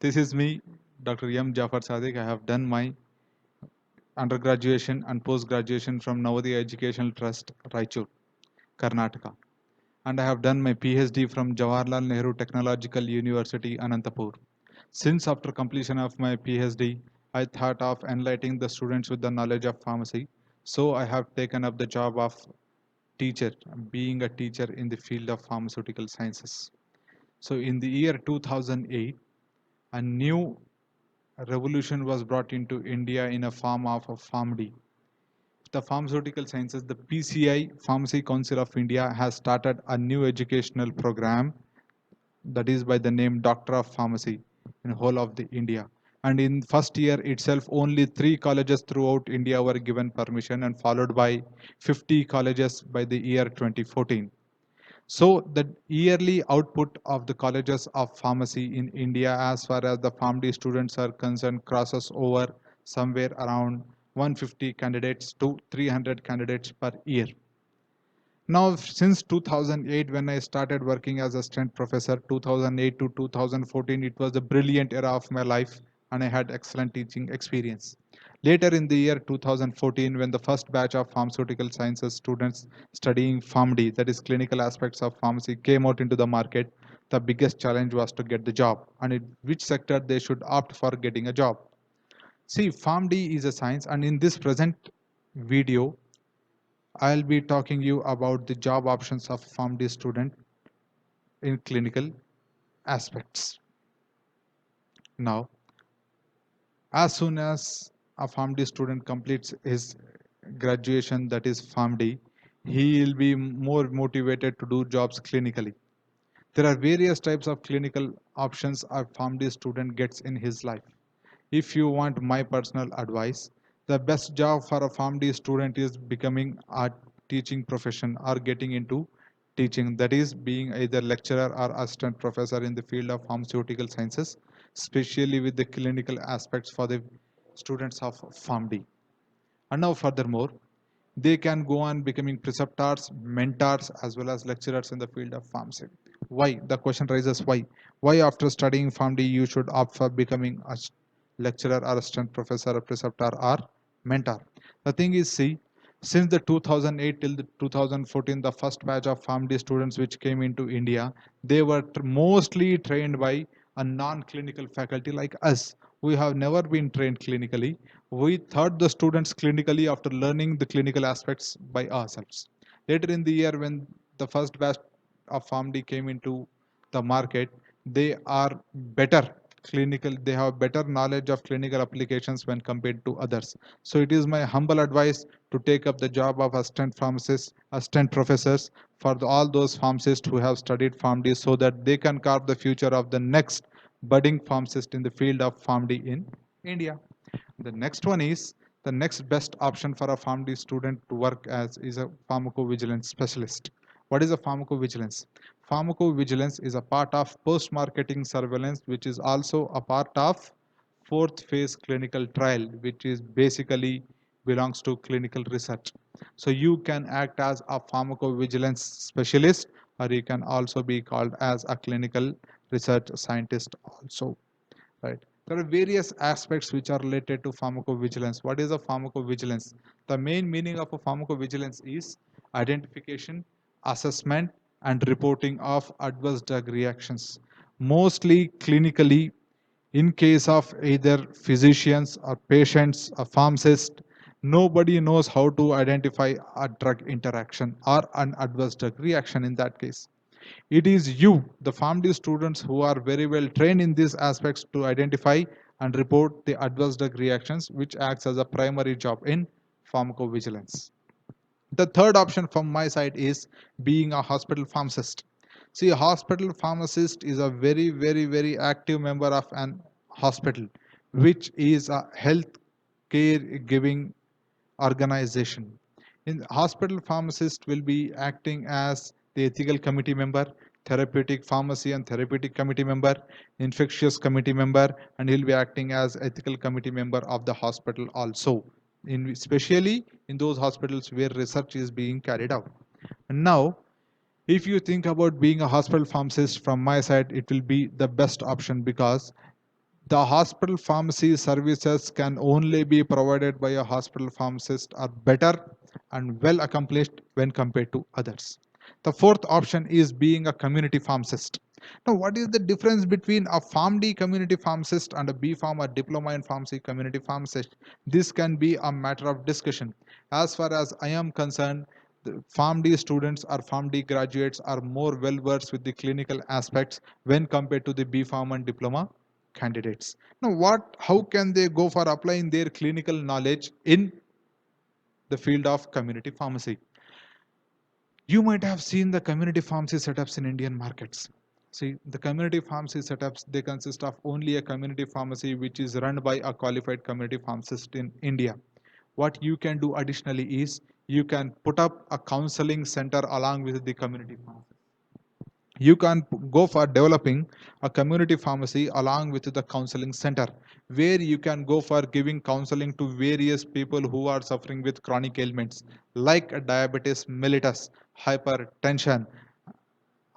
This is me, Dr. Jaffar Sadiq. I have done my undergraduation and post-graduation from Navodaya Educational Trust, Raichur, Karnataka. And I have done my PhD from Jawaharlal Nehru Technological University, Anantapur. Since after completion of my PhD, I thought of enlightening the students with the knowledge of pharmacy. So I have taken up the job of teacher, being a teacher in the field of pharmaceutical sciences. So in the year 2008, a new revolution was brought into India in a form of a pharm.D. The pharmaceutical sciences, the PCI, Pharmacy Council of India, has started a new educational program that is by the name Doctor of Pharmacy in whole of the India. And in first year itself, only 3 colleges throughout India were given permission, and followed by 50 colleges by the year 2014. So the yearly output of the colleges of pharmacy in India, as far as the pharm.D students are concerned, crosses over somewhere around 150 candidates to 300 candidates per year. Now, since 2008, when I started working as assistant professor, 2008 to 2014, it was a brilliant era of my life, and I had excellent teaching experience. Later in the year 2014, when the first batch of pharmaceutical sciences students studying pharm.D, that is clinical aspects of pharmacy, came out into the market, the biggest challenge was to get the job and in which sector they should opt for getting a job. See, pharm.D is a science, and in this present video, I'll be talking you about the job options of pharm.D student in clinical aspects. Now, as soon as a pharm.D student completes his graduation, that is pharm.D, he will be more motivated to do jobs clinically. There are various types of clinical options a pharm.D student gets in his life. If you want my personal advice, the best job for a pharm.D student is becoming a teaching profession or getting into teaching, that is being either lecturer or assistant professor in the field of pharmaceutical sciences, especially with the clinical aspects for the students of pharm.D. And now furthermore, they can go on becoming preceptors, mentors, as well as lecturers in the field of pharmacy. Why? The question rises why? Why after studying pharm.D you should opt for becoming a lecturer or assistant professor, a preceptor or mentor? The thing is, see, since the 2008 till the 2014, the first batch of pharm.D students which came into India, they were mostly trained by a non-clinical faculty like us. We have never been trained clinically. We taught the students clinically after learning the clinical aspects by ourselves. Later in the year, when the first batch of pharm.D came into the market, they are better clinical, they have better knowledge of clinical applications when compared to others. So it is my humble advice to take up the job of assistant pharmacists, assistant professors for all those pharmacists who have studied pharm.D, so that they can carve the future of the next budding pharmacist in the field of pharm.D in India. The next one is, the next best option for a pharm.D student to work as is a pharmacovigilance specialist. What is a pharmacovigilance? Pharmacovigilance is a part of post-marketing surveillance, which is also a part of fourth phase clinical trial, which is basically belongs to clinical research. So you can act as a pharmacovigilance specialist, or you can also be called as a clinical research scientist also, right? There are various aspects which are related to pharmacovigilance. What is a pharmacovigilance? The main meaning of a pharmacovigilance is identification, assessment, and reporting of adverse drug reactions, mostly clinically. In case of either physicians or patients or pharmacists, nobody knows how to identify a drug interaction or an adverse drug reaction in that case. It is you, the pharm.D students, who are very well trained in these aspects to identify and report the adverse drug reactions, which acts as a primary job in pharmacovigilance. The third option from my side is being a hospital pharmacist. See, a hospital pharmacist is a very active member of an hospital, which is a health care giving organization. In hospital, pharmacist will be acting as the ethical committee member, therapeutic pharmacy and therapeutic committee member, infectious committee member, and he'll be acting as ethical committee member of the hospital also, in especially in those hospitals where research is being carried out. And now, if you think about being a hospital pharmacist, from my side, it will be the best option, because The hospital pharmacy services can only be provided by a hospital pharmacist are better and well accomplished when compared to others. The fourth option is being a community pharmacist. Now, what is the difference between a pharm.D community pharmacist and a B Pharm or diploma in pharmacy community pharmacist? This can be a matter of discussion. As far as I am concerned, the pharm.D students or pharm.D graduates are more well versed with the clinical aspects when compared to the B Pharm and diploma candidates. Now, how can they go for applying their clinical knowledge in the field of community pharmacy? You might have seen the community pharmacy setups in Indian markets. See, the community pharmacy setups, they consist of only a community pharmacy which is run by a qualified community pharmacist in India. What you can do additionally is you can put up a counseling center along with the community pharmacy. You can go for developing a community pharmacy along with the counseling center, where you can go for giving counseling to various people who are suffering with chronic ailments like diabetes mellitus, hypertension,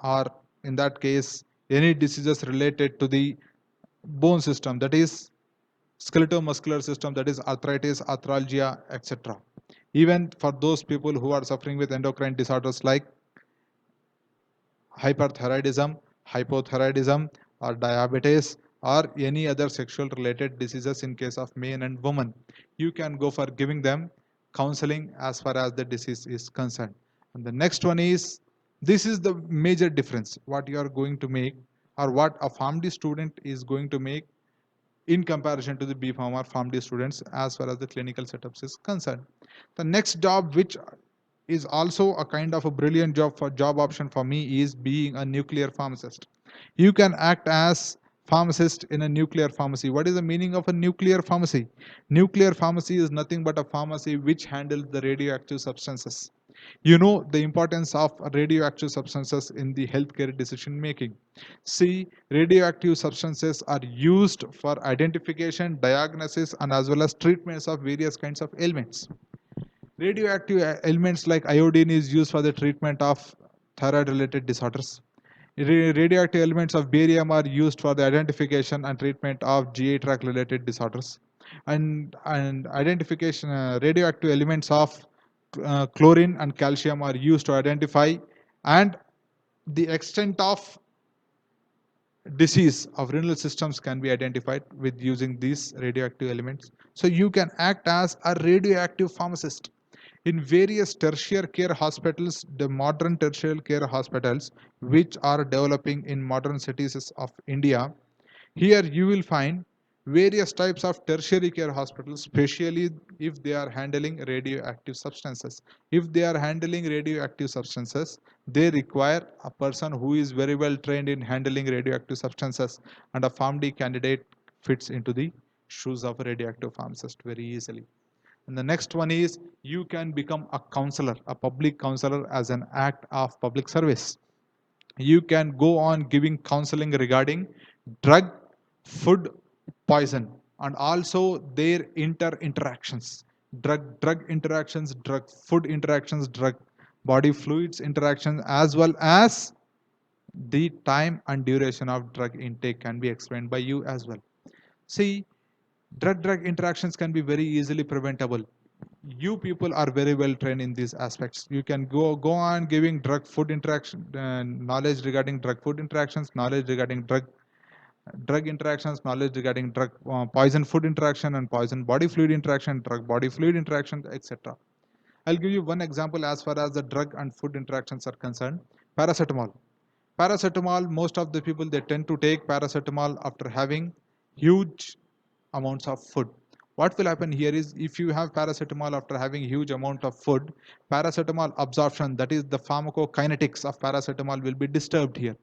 or in that case any diseases related to the bone system, that is skeletal-muscular system, that is arthritis, arthralgia, etc. Even for those people who are suffering with endocrine disorders like hyperthyroidism, hypothyroidism, or diabetes, or any other sexual related diseases in case of men and women. You can go for giving them counseling as far as the disease is concerned. And the next one is, this is the major difference what you are going to make, or what a pharm.D student is going to make in comparison to the B Pharm or pharm.D students as far as the clinical setups is concerned. The next job, which is also a kind of a brilliant job option for me, is being a nuclear pharmacist. You can act as pharmacist in a nuclear pharmacy. What is the meaning of a nuclear pharmacy? Nuclear pharmacy is nothing but a pharmacy which handles the radioactive substances. You know the importance of radioactive substances in the healthcare decision making. See, radioactive substances are used for identification, diagnosis, and as well as treatments of various kinds of ailments. Radioactive elements like iodine is used for the treatment of thyroid related disorders. Radioactive elements of barium are used for the identification and treatment of GI tract related disorders. And identification radioactive elements of chlorine and calcium are used to identify, and the extent of disease of renal systems can be identified with using these radioactive elements. So you can act as a radioactive pharmacist. In various tertiary care hospitals, the modern tertiary care hospitals which are developing in modern cities of India, here you will find various types of tertiary care hospitals, especially if they are handling radioactive substances. If they are handling radioactive substances, they require a person who is very well trained in handling radioactive substances, and a pharm.D candidate fits into the shoes of a radioactive pharmacist very easily. And the next one is you can become a counselor, a public counselor, as an act of public service. You can go on giving counseling regarding drug, food, poison, and also their interactions. Drug interactions, drug food interactions, drug body fluids interactions, as well as the time and duration of drug intake can be explained by you as well. See, drug interactions can be very easily preventable. You people are very well trained in these aspects. You can go on giving drug food interaction knowledge regarding drug food interactions, knowledge regarding drug interactions, knowledge regarding drug poison food interaction and poison body fluid interaction, drug body fluid interaction, etc. I'll give you one example as far as the drug and food interactions are concerned. Paracetamol. Paracetamol, most of the people, they tend to take paracetamol after having huge amounts of food. What will happen here is, if you have paracetamol after having huge amount of food, paracetamol absorption, that is the pharmacokinetics of paracetamol, will be disturbed here.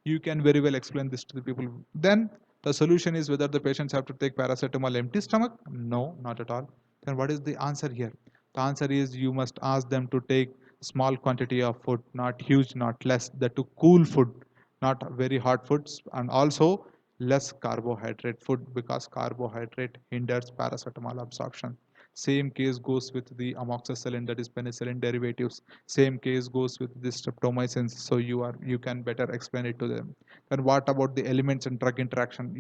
You can very well explain this to the people. Then the solution is whether the patients have to take paracetamol empty stomach. No, not at all. Then what is the answer here? The answer is you must ask them to take small quantity of food, not huge, not less, that to cool food, not very hot foods, and also less carbohydrate food, because carbohydrate hinders paracetamol absorption. Same case goes with the amoxicillin, that is penicillin derivatives. Same case goes with the streptomycins. So you can better explain it to them. Then what about the elements and drug interaction?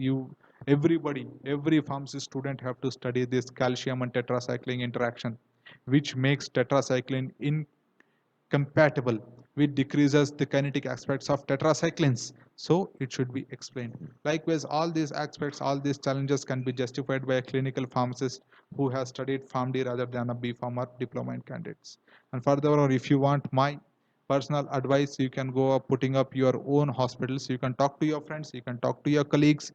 Every pharmacy student have to study this calcium and tetracycline interaction, which makes tetracycline incompatible, which decreases the kinetic aspects of tetracyclines. So it should be explained. Likewise, all these aspects, all these challenges can be justified by a clinical pharmacist who has studied pharm.D rather than a B.Pharm or diploma in candidates. And furthermore, if you want my personal advice, you can go up putting up your own hospitals. You can talk to your friends, you can talk to your colleagues,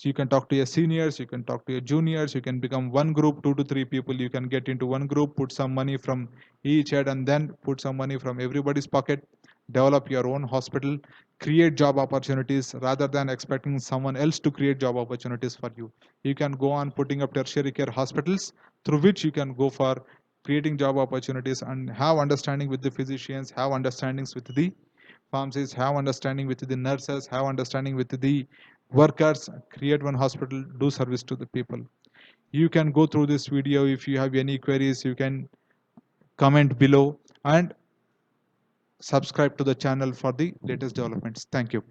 you can talk to your seniors, you can talk to your juniors, you can become one group, 2 to 3 people, you can get into one group, put some money from each head and then put some money from everybody's pocket, develop your own hospital, create job opportunities rather than expecting someone else to create job opportunities for you. You can go on putting up tertiary care hospitals through which you can go for creating job opportunities and have understanding with the physicians, have understandings with the pharmacists, have understanding with the nurses, have understanding with the workers, create one hospital, do service to the people. You can go through this video. If you have any queries, you can comment below and subscribe to the channel for the latest developments. Thank you.